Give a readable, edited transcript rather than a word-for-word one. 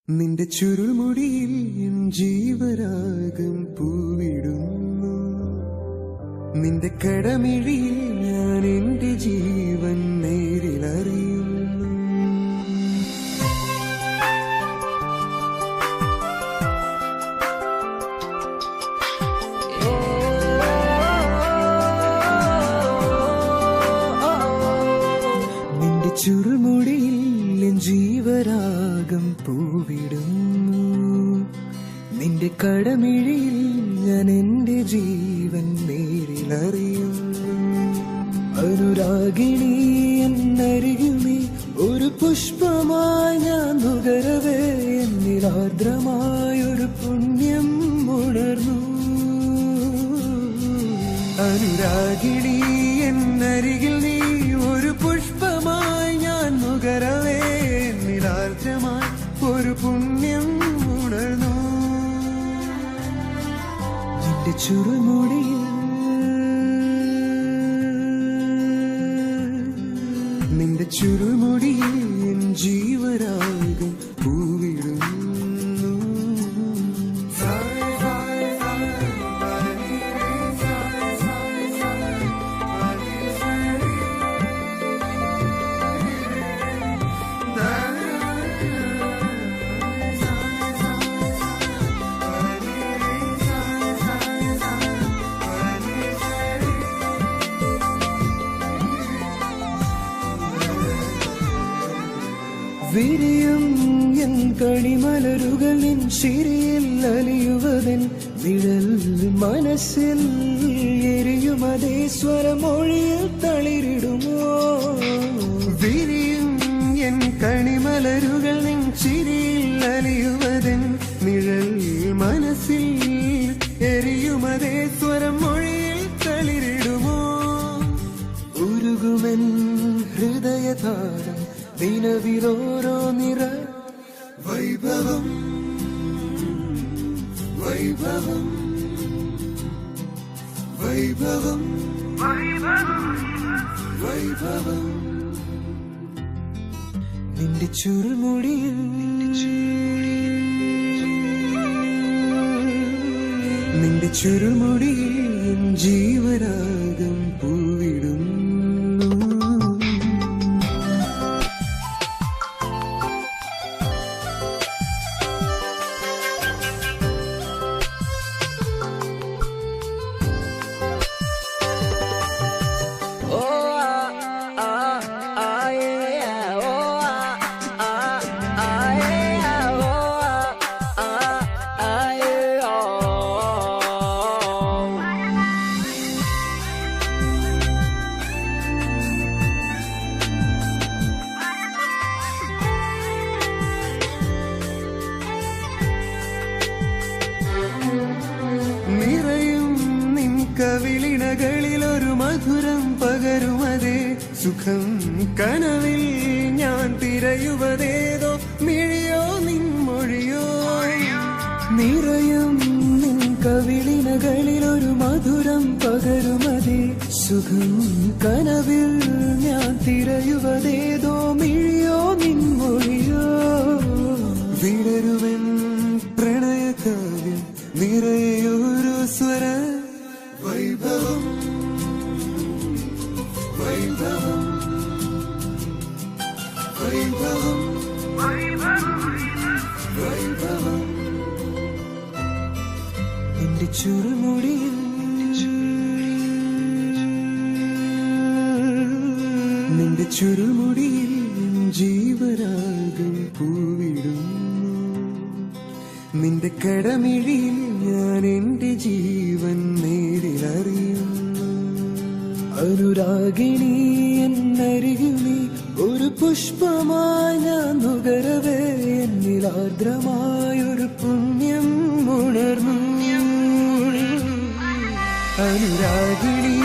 നിന്റെ ചുരുൾമുടിയിൽ ജീവരാഗം പൂവിടുന്നു. നിന്റെ കടമിഴിയിൽ ഞാൻ എന്റെ ജീവൻ നേരിലറിയുന്നു. നിന്റെ ചുരുൾമുടിയിൽ ജീവരാഗം പൂവിടുന്നു. നിന്റെ കടമിഴിയിൽ ഞാൻ എന്റെ ജീവൻ നേരിലറിയുന്നു. അനുരാഗിണി എന്നരികുമേ ഒരു പുഷ്പമായി ഞാൻ നുകരവേ എന്നിൽ ആർദ്രമായൊരു പുണ്യം ഉണർന്നു. അനുരാഗിണി എന്നരികിൽ നീ ഒരു പുഷ്പമായി ഞാൻ നുകരവേ എന്നിലാർദ്രമായി ഒരു പുണ്യം ഉണർന്നു. നിന്റെ ചുരുൾമുടിയിൽ നിന്റെ ചുരുൾമുടിയിൽ ജീവരാഗം പൂവിടുന്നു. വിരിയും എൻ കണിമലരുകൾ നിൻ ചിരിയിൽ അലിയുവതൻ നിഴൽ മനസ്സിൽ എരിയുമതേ സ്വരമൊഴിയിൽ തളിരിടുമോ. വിരിയും എൻ കണിമലരുകൾ നിൻ ചിരിയിൽ അലിയുവതൻ നിഴൽ മനസ്സിൽ എരിയുമതേ സ്വരമൊഴിയിൽ തളിരിടുമോ. ഉരുകുമെൻ ഹൃദയതാരം നിലവിലോരോ നിറ വൈഭവം വൈഭവം വൈഭവം വൈഭവം. നിന്റെ ചുരുൾമുടിയിൽ നിന്റെ ചുരുൾമുടിയിൽ ജീവരാഗം പൂവിടുന്നു. കവിളിണകളിലൊരു മധുരം പകരുമതേ സുഖം കനവിൽ ഞാൻ തിരയുവതേതോ മിഴിയോ നിൻമൊഴിയോ. നിറയും നിൻ കവിളിണകളിലൊരു മധുരം പകരുമതേ സുഖം കനവിൽ ഞാൻ തിരയുവതേതോ മിഴിയോ നിൻമൊഴിയോ. വിടരുവൻ പ്രണയകാവ്യം നിറയൊരു സ്വര വൈഭവം വൈഭവം വൈഭവം വൈഭവം. നിന്റെ ചുരുൾമുടിയിൽ നിന്റെ ചുരുൾമുടിയിൽ ജീവരാഗം പൂവിടുന്നു. നിന്റെ കടമിഴിയിൽ ഞാൻ എന്റെ ജീവൻ നേരിലറിയുന്നു. അനുരാഗിണി എന്നരികുമേ ഒരു പുഷ്പമായി ഞാൻ നുകരവേ എന്നിൽ ആർദ്രമായൊരു പുണ്യം ഉണർന്നു. അനുരാഗിണി